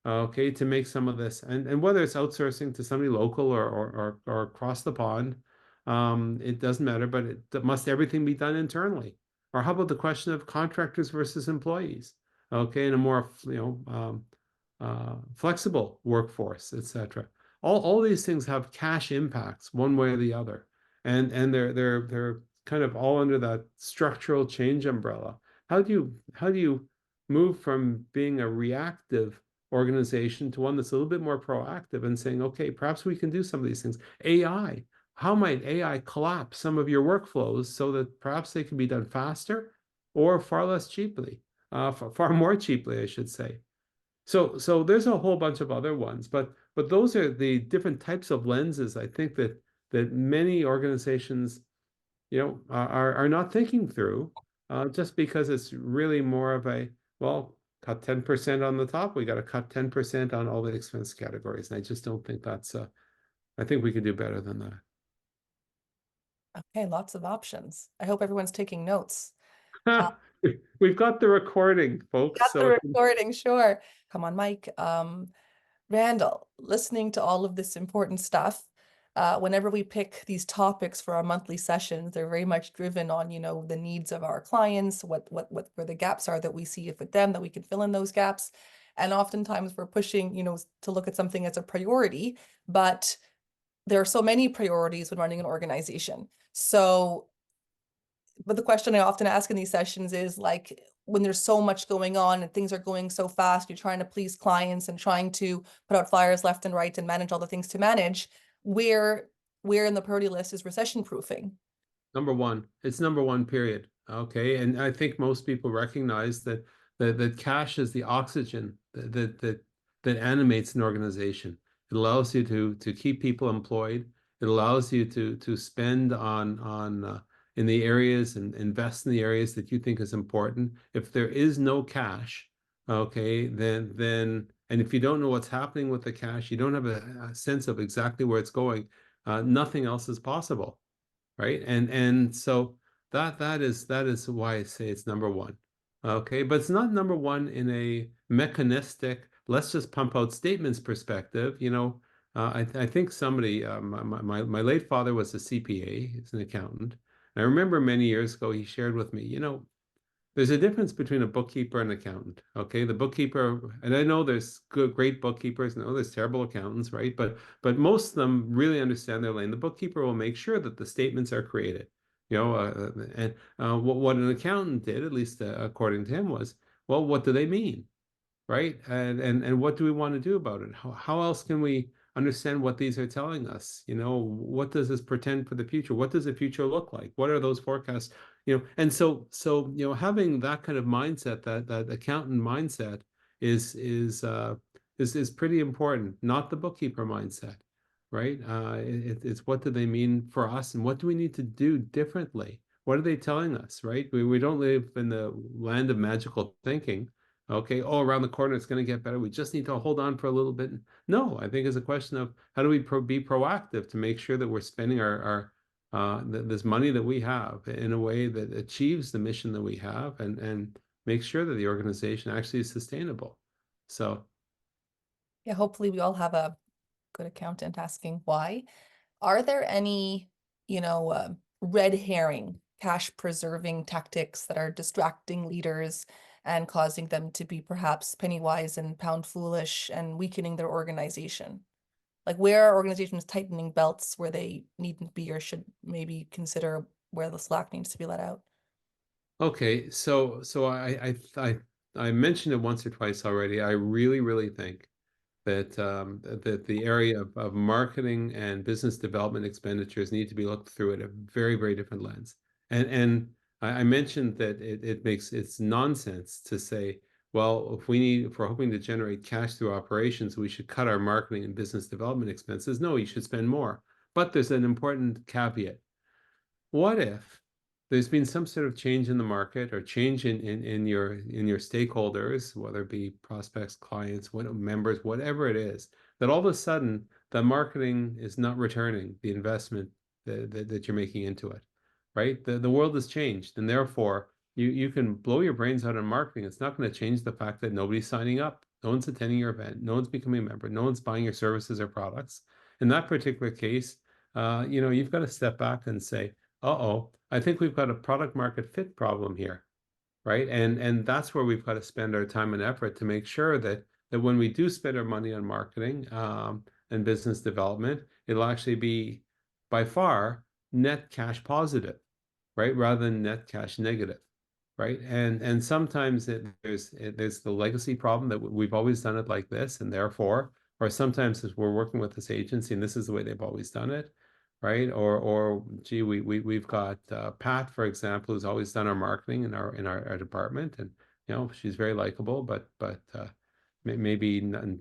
Speaker 2: Okay, to make some of this, and whether it's outsourcing to somebody local or across the pond, it doesn't matter, but must everything be done internally? Or how about the question of contractors versus employees? Okay, and a more flexible workforce, etc. All these things have cash impacts one way or the other, and they're kind of all under that structural change umbrella. How do you move from being a reactive organization to one that's a little bit more proactive and saying, okay, perhaps we can do some of these things. AI, how might AI collapse some of your workflows so that perhaps they can be done faster or far less cheaply, far more cheaply, I should say. So there's a whole bunch of other ones, but those are the different types of lenses I think that many organizations, are not thinking through, just because it's really more of a, well, cut 10% on the top. We got to cut 10% on all the expense categories. And I just don't think I think we could do better than that.
Speaker 1: Okay, lots of options. I hope everyone's taking notes. Uh,
Speaker 2: We've got the recording, folks.
Speaker 1: Got the
Speaker 2: So
Speaker 1: recording, sure. Come on, Mike. Randall, listening to all of this important stuff, whenever we pick these topics for our monthly sessions, they're very much driven on, the needs of our clients, what where the gaps are that we see with them, that we can fill in those gaps. And oftentimes we're pushing, to look at something as a priority, but there are so many priorities when running an organization. So, but the question I often ask in these sessions is like, when there's so much going on and things are going so fast, you're trying to please clients and trying to put out flyers left and right and manage all the things to manage, where in the priority list is recession proofing?
Speaker 2: number one, it's number one, period. Okay. And I think most people recognize that cash is the oxygen that animates an organization. It allows you to keep people employed. It allows you to spend on in the areas and invest in the areas that you think is important. If there is no cash, okay, then and if you don't know what's happening with the cash, you don't have a sense of exactly where it's going, nothing else is possible, right? And so that is why I say it's number one. Okay, but it's not number one in a mechanistic, let's just pump out statements perspective. I think somebody, my late father was a CPA, he's an accountant. And I remember many years ago, he shared with me, there's a difference between a bookkeeper and an accountant. Okay, the bookkeeper, and I know there's great bookkeepers, and I know there's terrible accountants, right? But most of them really understand their lane. The bookkeeper will make sure that the statements are created. And what an accountant did, at least according to him, was, well, what do they mean? Right? And what do we want to do about it? How else can we understand what these are telling us? What does this portend for the future? What does the future look like? What are those forecasts? And so having that kind of mindset, that accountant mindset is pretty important, not the bookkeeper mindset, right? It's what do they mean for us, and what do we need to do differently? What are they telling us, right? We don't live in the land of magical thinking. Okay, oh, around the corner, it's going to get better. We just need to hold on for a little bit. No, I think it's a question of how do we be proactive to make sure that we're spending our this money that we have in a way that achieves the mission that we have, and make sure that the organization actually is sustainable. So,
Speaker 1: Yeah, hopefully we all have a good accountant asking why. Are there any, red herring, cash preserving tactics that are distracting leaders and causing them to be perhaps penny wise and pound foolish and weakening their organization? Like, where are organizations tightening belts where they needn't be, or should maybe consider where the slack needs to be let out?
Speaker 2: okay, so I mentioned it once or twice already. I really think that the area of marketing and business development expenditures need to be looked through at a very different lens. And I mentioned that it's nonsense to say, well, if we're hoping to generate cash through operations, we should cut our marketing and business development expenses. No, you should spend more. But there's an important caveat. What if there's been some sort of change in the market, or change in your stakeholders, whether it be prospects, clients, members, whatever it is, that all of a sudden the marketing is not returning the investment that you're making into it, right? The world has changed, and therefore you can blow your brains out on marketing. It's not going to change the fact that nobody's signing up, no one's attending your event, no one's becoming a member, no one's buying your services or products. In that particular case, you've got to step back and say, uh-oh, I think we've got a product market fit problem here, right? And that's where we've got to spend our time and effort to make sure that when we do spend our money on marketing and business development, it'll actually be by far net cash positive, right? Rather than net cash negative, right? And sometimes there's the legacy problem that we've always done it like this, and therefore, or sometimes as we're working with this agency and this is the way they've always done it, right? Or gee, we've got Pat, for example, who's always done our marketing in our department, and she's very likable, but maybe none,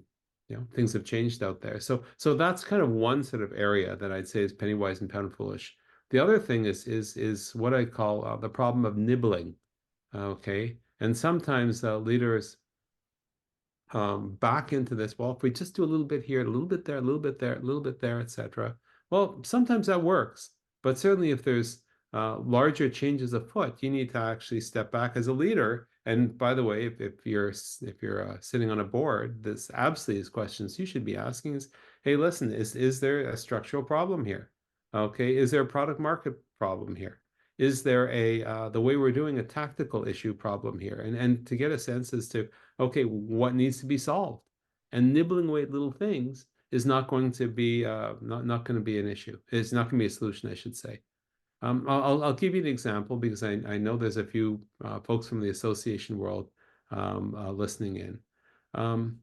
Speaker 2: things have changed out there. So that's kind of one sort of area that I'd say is penny wise and pound foolish. The other thing is what I call the problem of nibbling. Okay, and sometimes leaders back into this. Well, if we just do a little bit here, a little bit there, a little bit there, a little bit there, etc. Well, sometimes that works, but certainly if there's larger changes afoot, you need to actually step back as a leader. And by the way, if you're sitting on a board, this absolutely is questions you should be asking is, hey, listen, is there a structural problem here? Okay, is there a product market problem here? Is there the way we're doing a tactical issue problem here? And to get a sense as to, okay, what needs to be solved? And nibbling away at little things is not going to be not going to be an issue. It's not going to be a solution, I should say. I'll give you an example because I know there's a few folks from the association world listening in. Um,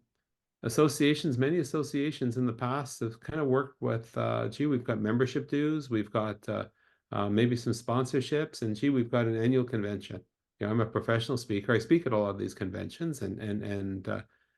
Speaker 2: many associations in the past have kind of worked with, gee, we've got membership dues, we've got maybe some sponsorships, and gee, we've got an annual convention. I'm a professional speaker. I speak at a lot of these conventions, and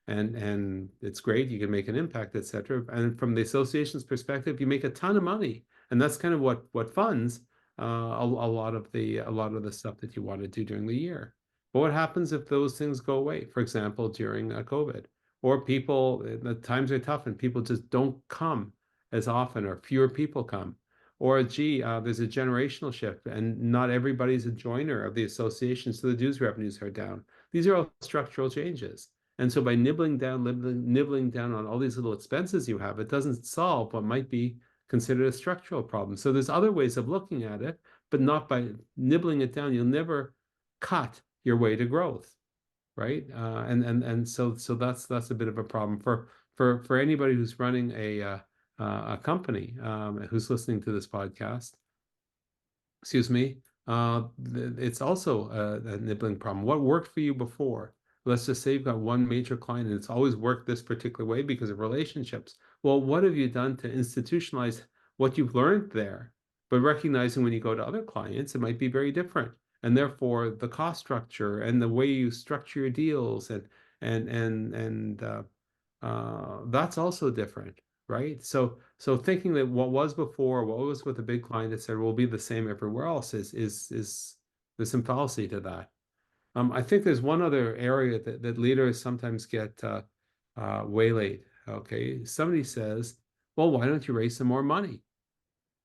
Speaker 2: it's great. You can make an impact, etc. And from the association's perspective, you make a ton of money, and that's kind of what funds a lot of the stuff that you want to do during the year. But what happens if those things go away? For example, during COVID, or people, the times are tough and people just don't come as often, or fewer people come. Or, gee, there's a generational shift and not everybody's a joiner of the association, so the dues revenues are down. These are all structural changes. And so by nibbling down on all these little expenses you have, it doesn't solve what might be considered a structural problem. So there's other ways of looking at it, but not by nibbling it down. You'll never cut your way to growth, right? And so that's a bit of a problem for anybody who's running a company, who's listening to this podcast. Excuse me. It's also a nibbling problem. What worked for you before? Let's just say you've got one major client and it's always worked this particular way because of relationships. Well, what have you done to institutionalize what you've learned there? But recognizing when you go to other clients, it might be very different. And therefore, the cost structure and the way you structure your deals that's also different, right? So thinking that what was before, what was with the big client, et cetera, will be the same everywhere else is there's some fallacy to that. I think there's one other area that leaders sometimes get waylaid. Okay, somebody says, well, why don't you raise some more money?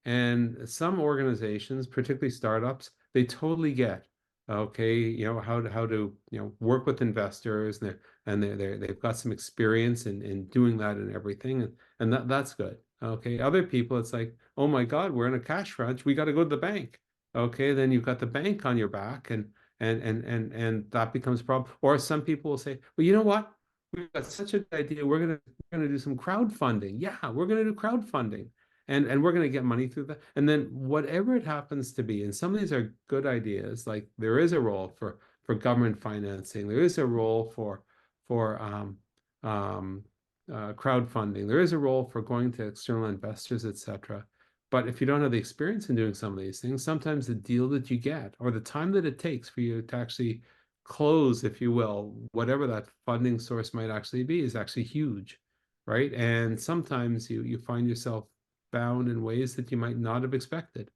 Speaker 2: And some organizations, particularly startups, they totally get, okay, how to work with investors, and they've got some experience in doing that and everything, and that's good. Okay, other people, it's like, oh my God, we're in a cash crunch, we got to go to the bank. Okay, then you've got the bank on your back, and that becomes a problem. Or some people will say, well, you know what? We've got such a good idea. We're gonna do some crowdfunding. Yeah, we're gonna do crowdfunding and we're going to get money through that. And then whatever it happens to be, and some of these are good ideas, like there is a role for government financing, there is a role for crowdfunding, there is a role for going to external investors, etc. But if you don't have the experience in doing some of these things, sometimes the deal that you get or the time that it takes for you to actually close, if you will, whatever that funding source might actually be, is actually huge, right? And sometimes you find yourself bound in ways that you might not have expected,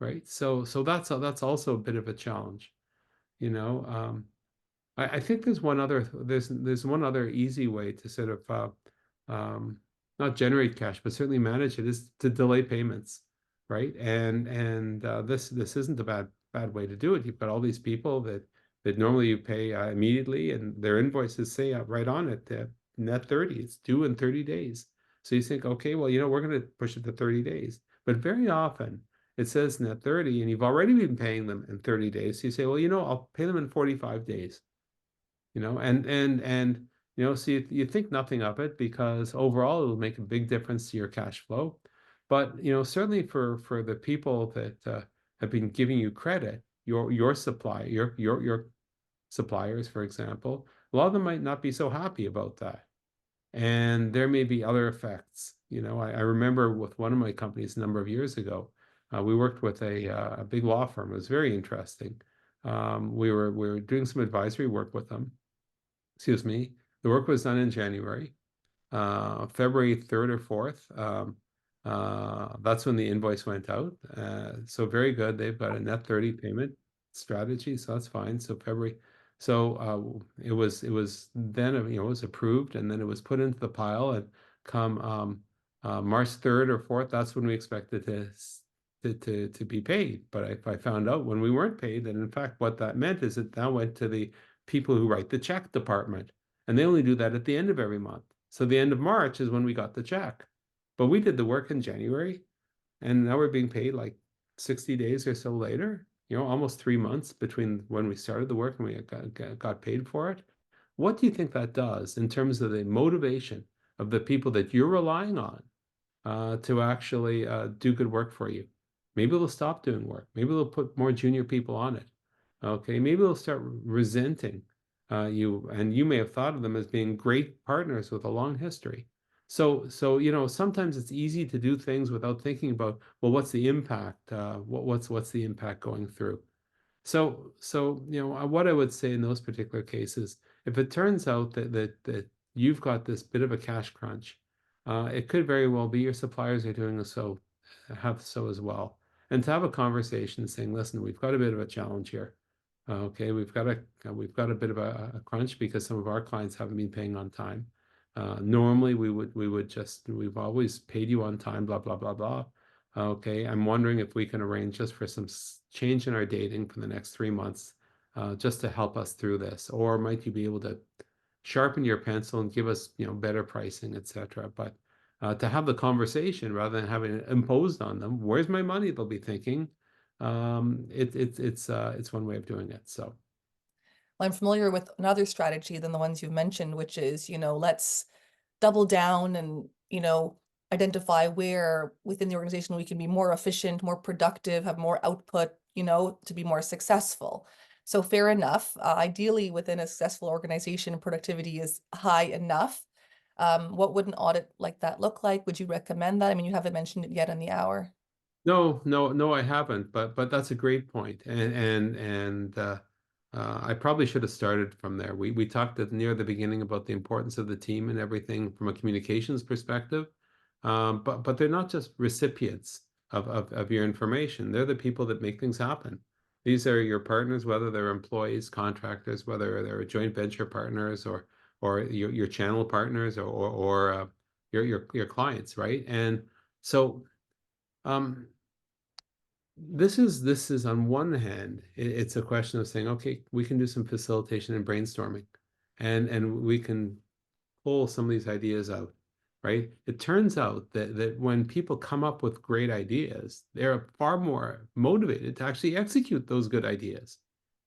Speaker 2: right? So that's also a bit of a challenge, you know. I think there's one other easy way to sort of not generate cash, but certainly manage it, is to delay payments, right? And this isn't a bad way to do it. You've got all these people that normally you pay immediately, and their invoices say right on it that net 30, it's due in 30 days. So you think, okay, well, we're going to push it to 30 days. But very often it says net 30 and you've already been paying them in 30 days. So you say, well, I'll pay them in 45 days, so you think nothing of it because overall it'll make a big difference to your cash flow. But, certainly for the people that have been giving you credit, your suppliers, for example, a lot of them might not be so happy about that. And there may be other effects. I remember with one of my companies a number of years ago, we worked with a big law firm. It was very interesting. We were doing some advisory work with them. Excuse me. The work was done in January. February 3rd or 4th. That's when the invoice went out. So very good. They've got a net 30 payment strategy, so that's fine. So February. So it was then it was approved, and then it was put into the pile, and come March 3rd or 4th, that's when we expected to be paid. But I found out when we weren't paid that in fact what that meant is it now went to the people who write the check department, and they only do that at the end of every month. So the end of March is when we got the check, but we did the work in January, and now we're being paid like 60 days or so later. Almost 3 months between when we started the work and we got paid for it. What do you think that does in terms of the motivation of the people that you're relying on to actually do good work for you? Maybe they'll stop doing work. Maybe they'll put more junior people on it. Okay, maybe they'll start resenting you, and you may have thought of them as being great partners with a long history. So sometimes it's easy to do things without thinking about, well, what's the impact? What's the impact going through? So what I would say in those particular cases, if it turns out that you've got this bit of a cash crunch, it could very well be your suppliers are doing have so as well, and to have a conversation saying, listen, we've got a bit of a challenge here. Okay, we've got a bit of a crunch because some of our clients haven't been paying on time. Normally we've always paid you on time, blah, blah, blah, blah. Okay, I'm wondering if we can arrange just for some change in our dating for the next 3 months, just to help us through this. Or might you be able to sharpen your pencil and give us, better pricing, etc. But to have the conversation rather than having it imposed on them, where's my money? They'll be thinking. It's one way of doing it. So.
Speaker 1: Well, I'm familiar with another strategy than the ones you've mentioned, which is, let's double down and, identify where within the organization we can be more efficient, more productive, have more output, to be more successful. So fair enough. Ideally, within a successful organization, productivity is high enough. What would an audit like that look like? Would you recommend that? I mean, you haven't mentioned it yet in the hour.
Speaker 2: No, no, no, I haven't. But that's a great point, I probably should have started from there. We talked near the beginning about the importance of the team and everything from a communications perspective. But they're not just recipients of your information. They're the people that make things happen. These are your partners, whether they're employees, contractors, whether they're joint venture partners or your channel partners or your clients, right? And so. Um, this is on one hand, it's a question of saying, okay, we can do some facilitation and brainstorming, and we can pull some of these ideas out, right? It turns out that when people come up with great ideas, they're far more motivated to actually execute those good ideas,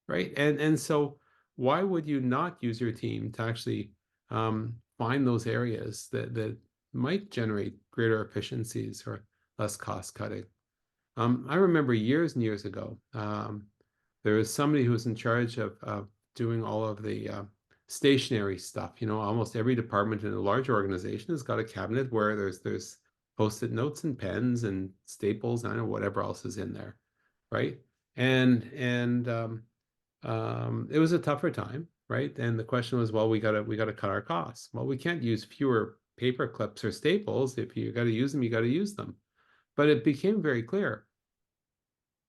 Speaker 2: right? And so why would you not use your team to actually find those areas that might generate greater efficiencies or less cost cutting? I remember years and years ago, there was somebody who was in charge of doing all of the stationary stuff. Almost every department in a large organization has got a cabinet where there's post-it notes and pens and staples and I don't know whatever else is in there, right? And it was a tougher time, right? And the question was, well, we gotta cut our costs. Well, we can't use fewer paper clips or staples. If you got to use them, you got to use them. But it became very clear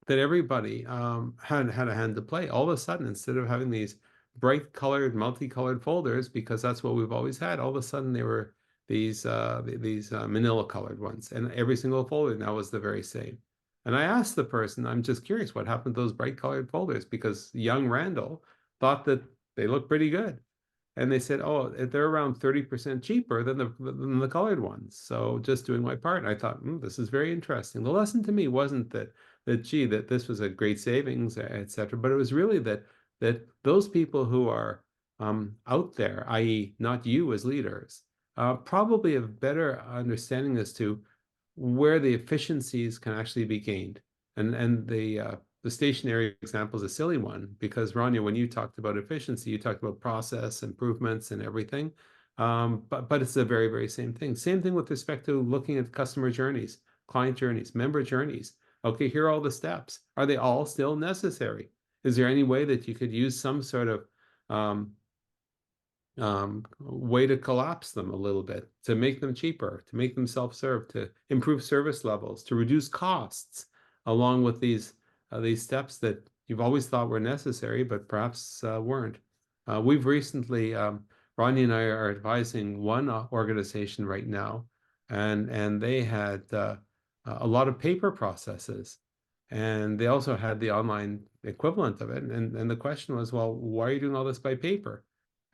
Speaker 2: that everybody had a hand to play. All of a sudden, instead of having these bright colored, multicolored folders, because that's what we've always had, all of a sudden they were these manila colored ones, and every single folder now was the very same. And I asked the person, I'm just curious, what happened to those bright colored folders? Because young Randall thought that they looked pretty good. And they said, oh, they're around 30% cheaper than the colored ones. So just doing my part. And I thought, this is very interesting. The lesson to me wasn't that this was a great savings, et cetera, but it was really that those people who are out there, i.e., not you as leaders, probably have better understanding as to where the efficiencies can actually be gained. And the stationary example is a silly one because Ronja, when you talked about efficiency, you talked about process improvements and everything. But it's the very, very same thing. Same thing with respect to looking at customer journeys, client journeys, member journeys. Okay, here are all the steps. Are they all still necessary? Is there any way that you could use some sort of way to collapse them a little bit, to make them cheaper, to make them self-serve, to improve service levels, to reduce costs, along with these steps that you've always thought were necessary, but perhaps weren't. We've recently, Ronnie and I are advising one organization right now, and they had a lot of paper processes, and they also had the online equivalent of it. And the question was, well, why are you doing all this by paper?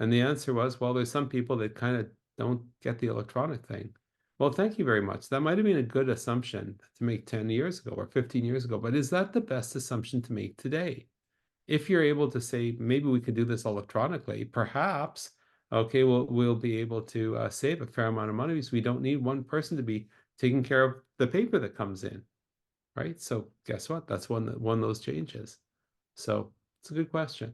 Speaker 2: And the answer was, well, there's some people that kind of don't get the electronic thing. Well, thank you very much. That might have been a good assumption to make 10 years ago or 15 years ago, but is that the best assumption to make today? If you're able to say, maybe we could do this electronically, perhaps, okay, we'll be able to save a fair amount of money because we don't need one person to be taking care of the paper that comes in, right? So guess what? That's one of those changes. So it's a good question.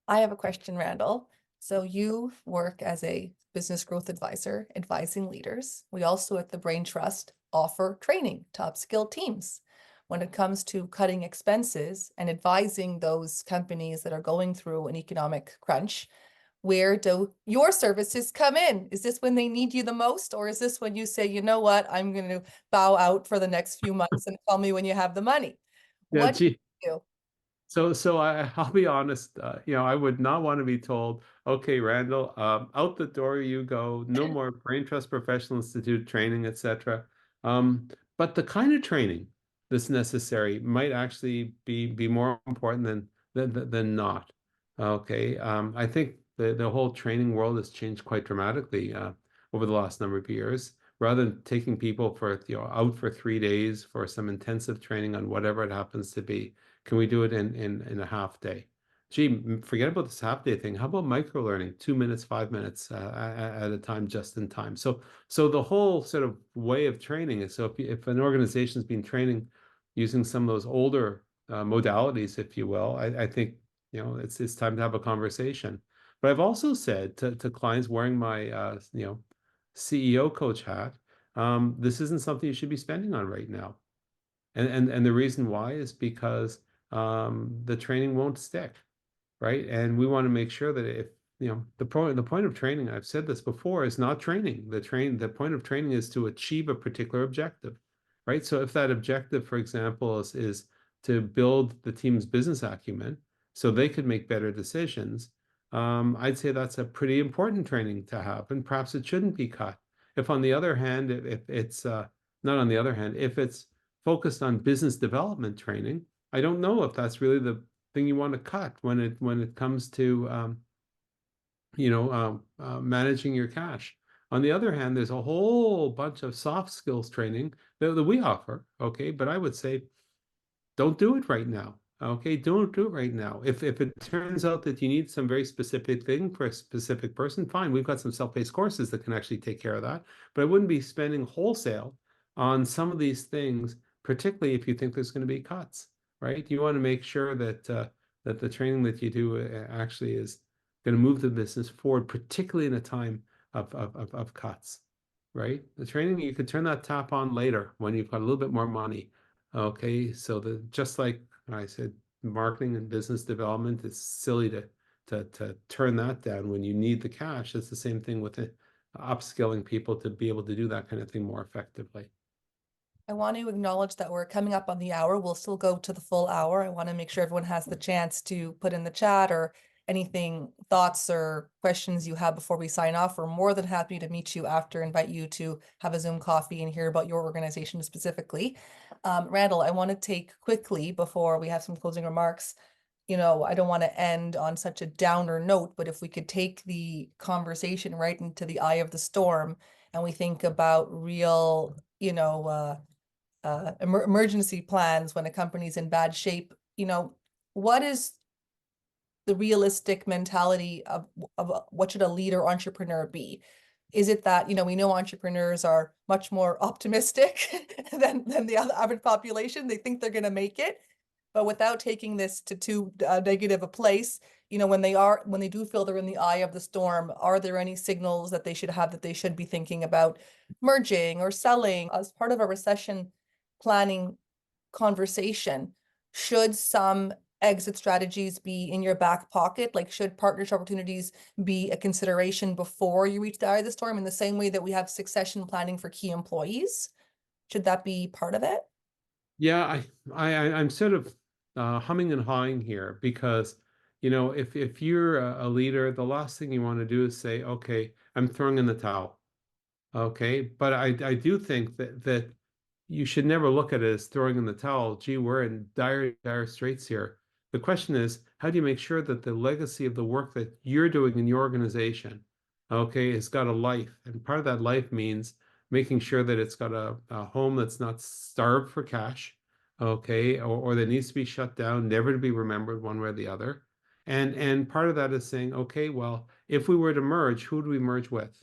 Speaker 1: I have a question, Randall. So you work as a business growth advisor, advising leaders. We also at the Brain Trust offer training to upskill teams when it comes to cutting expenses and advising those companies that are going through an economic crunch. Where do your services come in? Is this when they need you the most, or is this when you say, you know what, I'm going to bow out for the next few months and call me when you have the money?
Speaker 2: Yeah,
Speaker 1: What do
Speaker 2: gee.
Speaker 1: you do?
Speaker 2: So I'll be honest, I would not want to be told, okay, Randall, out the door you go, no more Brain Trust Professional Institute training, etc. But the kind of training that's necessary might actually be more important than not. Okay. I think the whole training world has changed quite dramatically over the last number of years. Rather than taking people for, out for 3 days for some intensive training on whatever it happens to be, can we do it in a half day? Gee, forget about this half day thing. How about micro learning, 2 minutes, 5 minutes at a time, just in time? So the whole sort of way of training is, so if an organization's been training using some of those older modalities, if you will, I think it's time to have a conversation. But I've also said to clients wearing my CEO coach hat, this isn't something you should be spending on right now. And the reason why is because the training won't stick, right? And we want to make sure that if the point of training, I've said this before, is not training. The point of training is to achieve a particular objective, right? So if that objective, for example, is to build the team's business acumen so they could make better decisions, I'd say that's a pretty important training to have, and perhaps it shouldn't be cut. If on the other hand, if it's not on the other hand, if it's focused on business development training, I don't know if that's really the thing you want to cut when it comes to managing your cash. On the other hand, there's a whole bunch of soft skills training that we offer, okay? But I would say don't do it right now. Okay, don't do it right now. If it turns out that you need some very specific thing for a specific person, fine. We've got some self-paced courses that can actually take care of that. But I wouldn't be spending wholesale on some of these things, particularly if you think there's going to be cuts, right? You want to make sure that that the training that you do actually is going to move the business forward, particularly in a time of cuts, right? The training, you could turn that tap on later when you've got a little bit more money. Okay, so just like I said, marketing and business development, it's silly to turn that down when you need the cash. It's the same thing with upskilling people to be able to do that kind of thing more effectively.
Speaker 1: I want to acknowledge that we're coming up on the hour. We'll still go to the full hour. I want to make sure everyone has the chance to put in the chat or anything, thoughts or questions you have before we sign off. We're more than happy to meet you after, invite you to have a Zoom coffee and hear about your organization specifically. Randall, I want to take quickly before we have some closing remarks. I don't want to end on such a downer note, but if we could take the conversation right into the eye of the storm and we think about real, emergency plans when a company's in bad shape, what is the realistic mentality of what should a leader entrepreneur be? Is it that, we know entrepreneurs are much more optimistic than the average population? They think they're going to make it, but without taking this to too negative a place, when they do feel they're in the eye of the storm, are there any signals that they should have that they should be thinking about merging or selling as part of a recession planning conversation? Should some exit strategies be in your back pocket? Like, should partnership opportunities be a consideration before you reach the eye of the storm, in the same way that we have succession planning for key employees? Should that be part of it?
Speaker 2: Yeah, I'm sort of humming and hawing here because if you're a leader, the last thing you want to do is say, okay, I'm throwing in the towel. Okay, but I do think that you should never look at it as throwing in the towel. Gee, we're in dire straits here. The question is, how do you make sure that the legacy of the work that you're doing in your organization, okay, has got a life? And part of that life means making sure that it's got a home that's not starved for cash, okay, or that needs to be shut down, never to be remembered one way or the other. And part of that is saying, okay, well, if we were to merge, who do we merge with?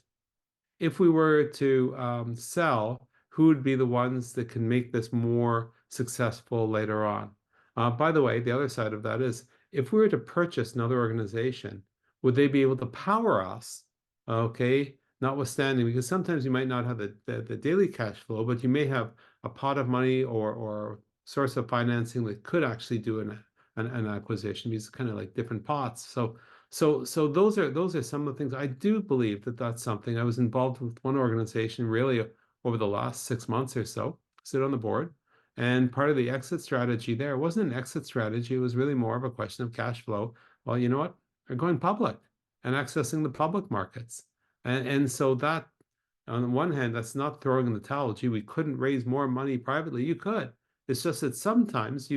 Speaker 2: If we were to sell, who would be the ones that can make this more successful later on? By the way, the other side of that is, if we were to purchase another organization, would they be able to power us? Okay, notwithstanding, because sometimes you might not have the daily cash flow, but you may have a pot of money or source of financing that could actually do an acquisition. These kind of like different pots. So those are some of the things. I do believe that that's something. I was involved with one organization really over the last 6 months or so, sit on the board. And part of the exit strategy there wasn't an exit strategy. It was really more of a question of cash flow. Well, you know what? They're going public and accessing the public markets. And so that, on the one hand, that's not throwing in the towel. Gee, we couldn't raise more money privately. You could. It's just that sometimes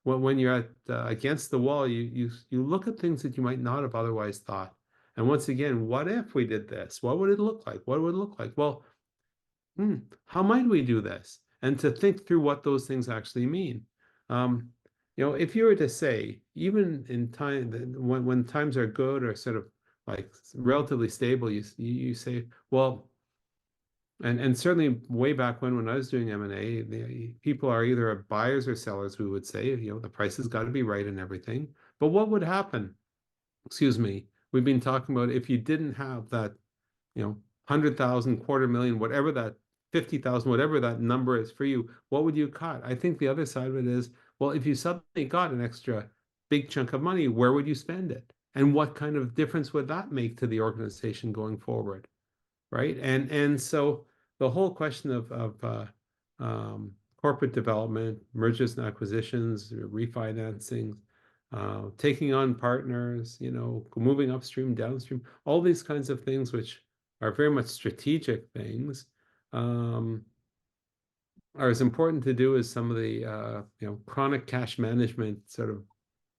Speaker 2: when you're at against the wall, you look at things that you might not have otherwise thought. And once again, what if we did this? What would it look like? What would it look like? Well, how might we do this? And to think through what those things actually mean. If you were to say, even in time when times are good or sort of like relatively stable, you say, well, and certainly way back when I was doing M&A, the people are either buyers or sellers, we would say, the price has got to be right and everything. But what would happen? Excuse me, we've been talking about if you didn't have that, 100,000, quarter million, whatever that 50,000, whatever that number is for you, what would you cut? I think the other side of it is, well, if you suddenly got an extra big chunk of money, where would you spend it? And what kind of difference would that make to the organization going forward? Right. And so the whole question of corporate development, mergers and acquisitions, refinancing, taking on partners, moving upstream, downstream, all these kinds of things, which are very much strategic things, are as important to do as some of the chronic cash management, sort of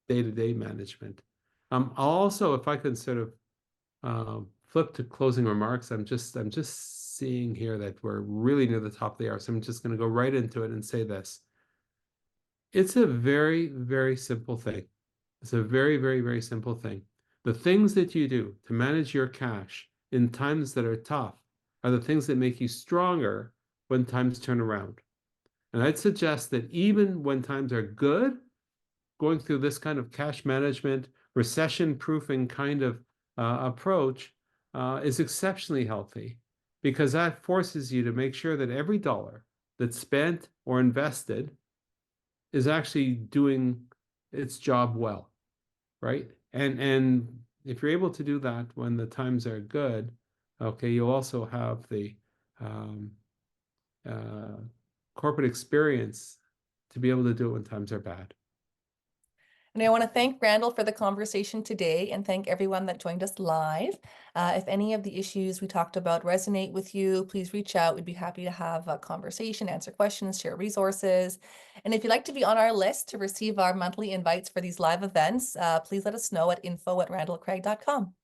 Speaker 2: day-to-day management. Also, if I could sort of flip to closing remarks, I'm just seeing here that we're really near the top of the hour, so I'm just going to go right into it and say this. It's a very, very simple thing. It's a very, very, very simple thing. The things that you do to manage your cash in times that are tough are the things that make you stronger when times turn around. And I'd suggest that even when times are good, going through this kind of cash management, recession-proofing kind of approach is exceptionally healthy, because that forces you to make sure that every dollar that's spent or invested is actually doing its job well, right? And if you're able to do that when the times are good, okay, you'll also have the corporate experience to be able to do it when times are bad.
Speaker 1: And I want to thank Randall for the conversation today and thank everyone that joined us live. If any of the issues we talked about resonate with you, please reach out. We'd be happy to have a conversation, answer questions, share resources. And if you'd like to be on our list to receive our monthly invites for these live events, please let us know at info@randallcraig.com.